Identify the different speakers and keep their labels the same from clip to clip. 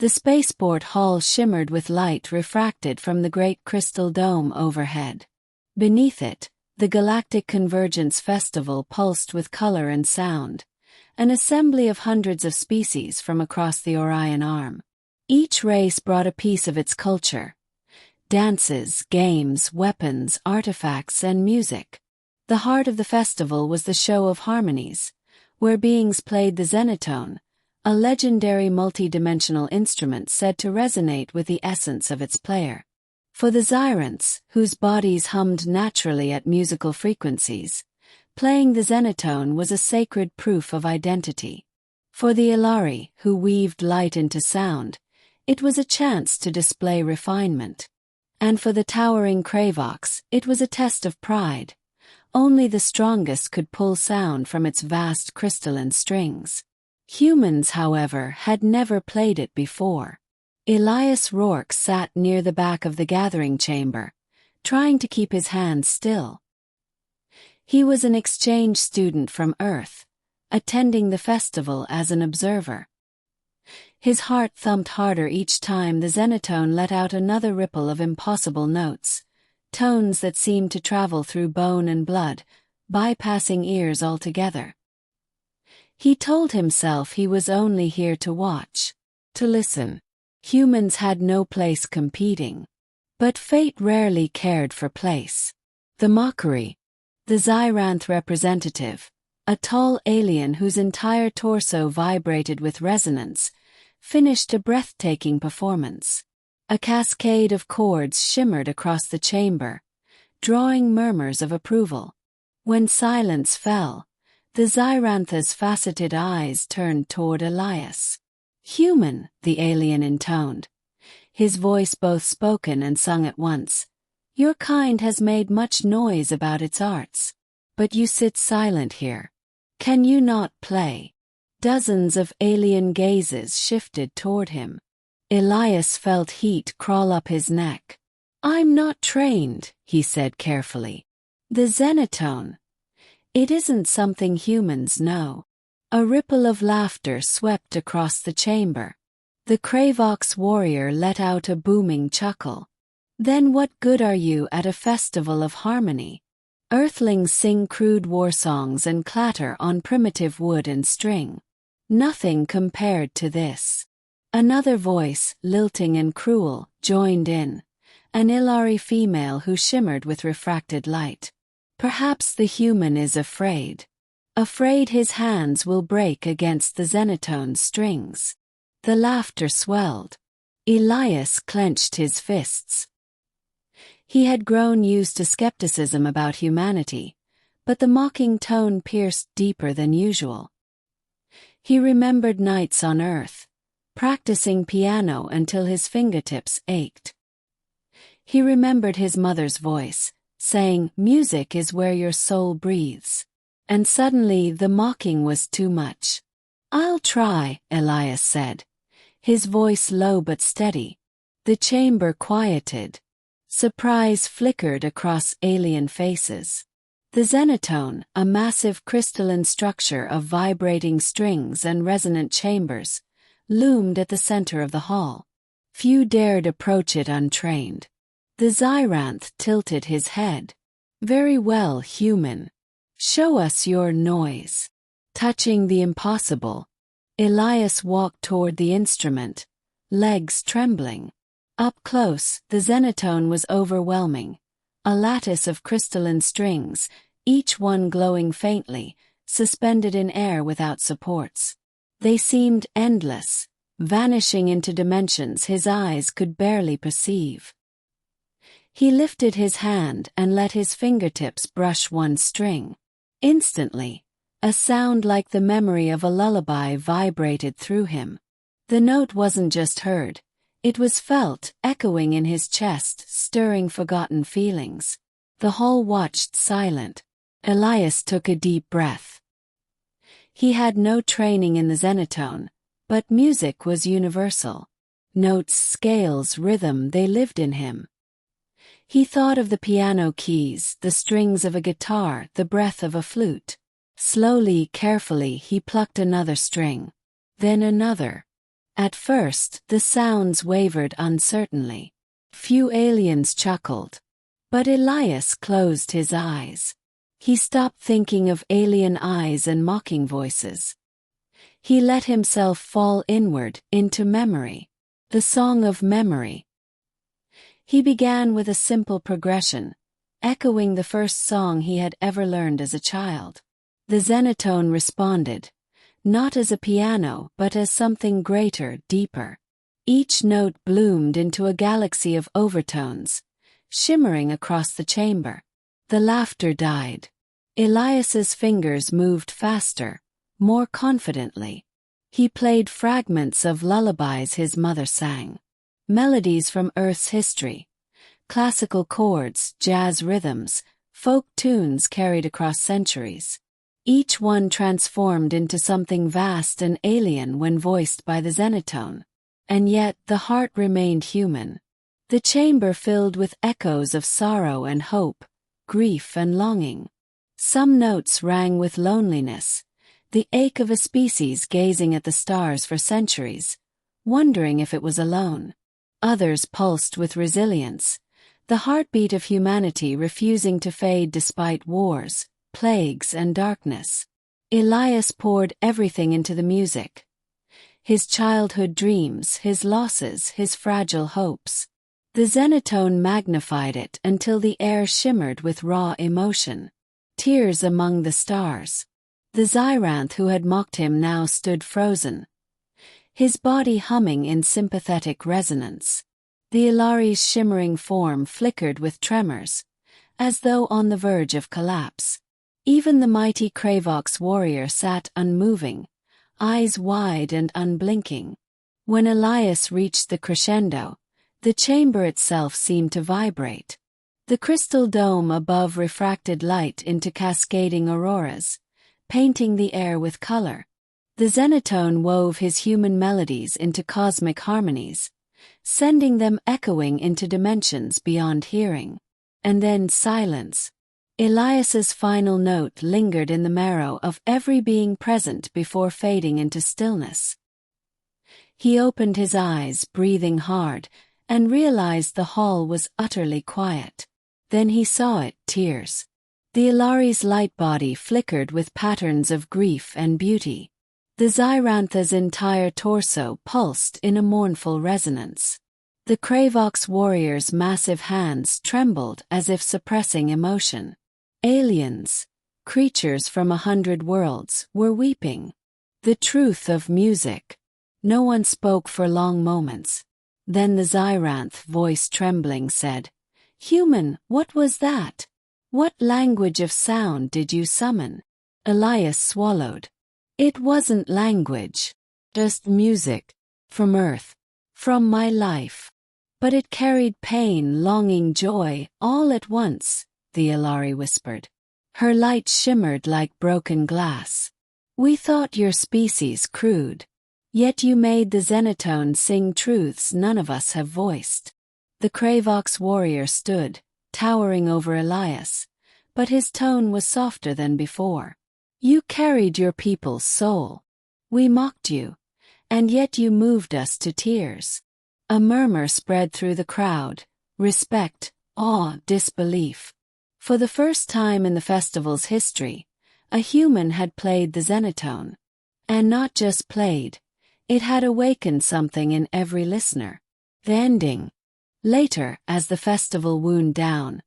Speaker 1: The spaceport hall shimmered with light refracted from the great crystal dome overhead. Beneath it, the Galactic Convergence Festival pulsed with color and sound, an assembly of hundreds of species from across the Orion Arm. Each race brought a piece of its culture: dances, games, weapons, artifacts, and music. The heart of the festival was the show of harmonies, where beings played the Xenotone, a legendary multi-dimensional instrument said to resonate with the essence of its player. For the Xyrants, whose bodies hummed naturally at musical frequencies, playing the Xenotone was a sacred proof of identity. For the Ilari, who weaved light into sound, it was a chance to display refinement. And for the towering Kravoks, it was a test of pride. Only the strongest could pull sound from its vast crystalline strings. Humans, however, had never played it before. Elias Rourke sat near the back of the gathering chamber, trying to keep his hands still. He was an exchange student from Earth, attending the festival as an observer. His heart thumped harder each time the Xenotone let out another ripple of impossible notes, tones that seemed to travel through bone and blood, bypassing ears altogether. He told himself he was only here to watch, to listen. Humans had no place competing. But fate rarely cared for place. The mockery. The Xyranth representative, a tall alien whose entire torso vibrated with resonance, finished a breathtaking performance. A cascade of chords shimmered across the chamber, drawing murmurs of approval. When silence fell, the Xyrantha's faceted eyes turned toward Elias. "Human," the alien intoned, his voice both spoken and sung at once. "Your kind has made much noise about its arts. But you sit silent here. Can you not play?" Dozens of alien gazes shifted toward him. Elias felt heat crawl up his neck. "I'm not trained," he said carefully. "The Xenotone. It isn't something humans know." A ripple of laughter swept across the chamber. The Kravoks warrior let out a booming chuckle. "Then what good are you at a festival of harmony? Earthlings sing crude war songs and clatter on primitive wood and string. Nothing compared to this." Another voice, lilting and cruel, joined in, an Ilari female who shimmered with refracted light. "Perhaps the human is afraid. Afraid his hands will break against the Xenotone's strings." The laughter swelled. Elias clenched his fists. He had grown used to skepticism about humanity, but the mocking tone pierced deeper than usual. He remembered nights on Earth, practicing piano until his fingertips ached. He remembered his mother's voice, saying, "Music is where your soul breathes." And suddenly the mocking was too much. "I'll try," Elias said, his voice low but steady. The chamber quieted. Surprise flickered across alien faces. The Xenotone, a massive crystalline structure of vibrating strings and resonant chambers, loomed at the center of the hall. Few dared approach it untrained. The Xyranth tilted his head. "Very well, human. Show us your noise." Touching the impossible, Elias walked toward the instrument, legs trembling. Up close, the Xenotone was overwhelming. A lattice of crystalline strings, each one glowing faintly, suspended in air without supports. They seemed endless, vanishing into dimensions his eyes could barely perceive. He lifted his hand and let his fingertips brush one string. Instantly, a sound like the memory of a lullaby vibrated through him. The note wasn't just heard, it was felt, echoing in his chest, stirring forgotten feelings. The hall watched silent. Elias took a deep breath. He had no training in the Xenotone, but music was universal. Notes, scales, rhythm, they lived in him. He thought of the piano keys, the strings of a guitar, the breath of a flute. Slowly, carefully, he plucked another string. Then another. At first, the sounds wavered uncertainly. Few aliens chuckled. But Elias closed his eyes. He stopped thinking of alien eyes and mocking voices. He let himself fall inward, into memory. The song of memory. He began with a simple progression, echoing the first song he had ever learned as a child. The Xenotone responded, not as a piano but as something greater, deeper. Each note bloomed into a galaxy of overtones, shimmering across the chamber. The laughter died. Elias's fingers moved faster, more confidently. He played fragments of lullabies his mother sang. Melodies from Earth's history. Classical chords, jazz rhythms, folk tunes carried across centuries. Each one transformed into something vast and alien when voiced by the Xenotone. And yet the heart remained human. The chamber filled with echoes of sorrow and hope, grief and longing. Some notes rang with loneliness, the ache of a species gazing at the stars for centuries, wondering if it was alone. Others pulsed with resilience, the heartbeat of humanity refusing to fade despite wars, plagues and darkness. Elias poured everything into the music. His childhood dreams, his losses, his fragile hopes. The Xenotone magnified it until the air shimmered with raw emotion. Tears among the stars. The Xyranth who had mocked him now stood frozen, his body humming in sympathetic resonance. The Ilari's shimmering form flickered with tremors, as though on the verge of collapse. Even the mighty Kravox warrior sat unmoving, eyes wide and unblinking. When Elias reached the crescendo, the chamber itself seemed to vibrate. The crystal dome above refracted light into cascading auroras, painting the air with color. The Xenotone wove his human melodies into cosmic harmonies, sending them echoing into dimensions beyond hearing. And then silence. Elias's final note lingered in the marrow of every being present before fading into stillness. He opened his eyes, breathing hard, and realized the hall was utterly quiet. Then he saw it, tears. The Ilari's light body flickered with patterns of grief and beauty. The Xyrantha's entire torso pulsed in a mournful resonance. The Kravox warrior's massive hands trembled as if suppressing emotion. Aliens, creatures from 100 worlds, were weeping. The truth of music. No one spoke for long moments. Then the Xyranth, voice trembling, said, "Human, what was that? What language of sound did you summon?" Elias swallowed. "It wasn't language. Just music. From Earth. From my life. But it carried pain, longing, joy, all at once," the Ilari whispered. Her light shimmered like broken glass. "We thought your species crude. Yet you made the Xenotone sing truths none of us have voiced." The Kravox warrior stood, towering over Elias, but his tone was softer than before. "You carried your people's soul. We mocked you, and yet you moved us to tears." A murmur spread through the crowd, respect, awe, disbelief. For the first time in the festival's history, a human had played the Xenotone. And not just played, it had awakened something in every listener. The ending. Later, as the festival wound down,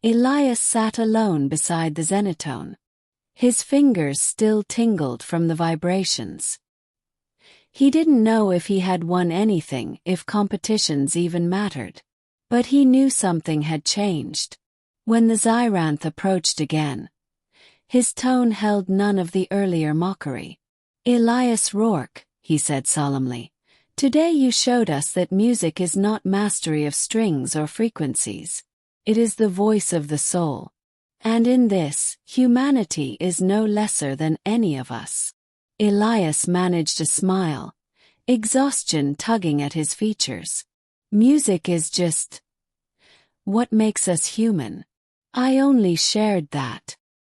Speaker 1: Elias sat alone beside the Xenotone. His fingers still tingled from the vibrations. He didn't know if he had won anything, if competitions even mattered. But he knew something had changed. When the Xyranth approached again, his tone held none of the earlier mockery. "Elias Rourke," he said solemnly, "today you showed us that music is not mastery of strings or frequencies. It is the voice of the soul. And in this, humanity is no lesser than any of us." Elias managed a smile, exhaustion tugging at his features. "Music is just what makes us human. I only shared that."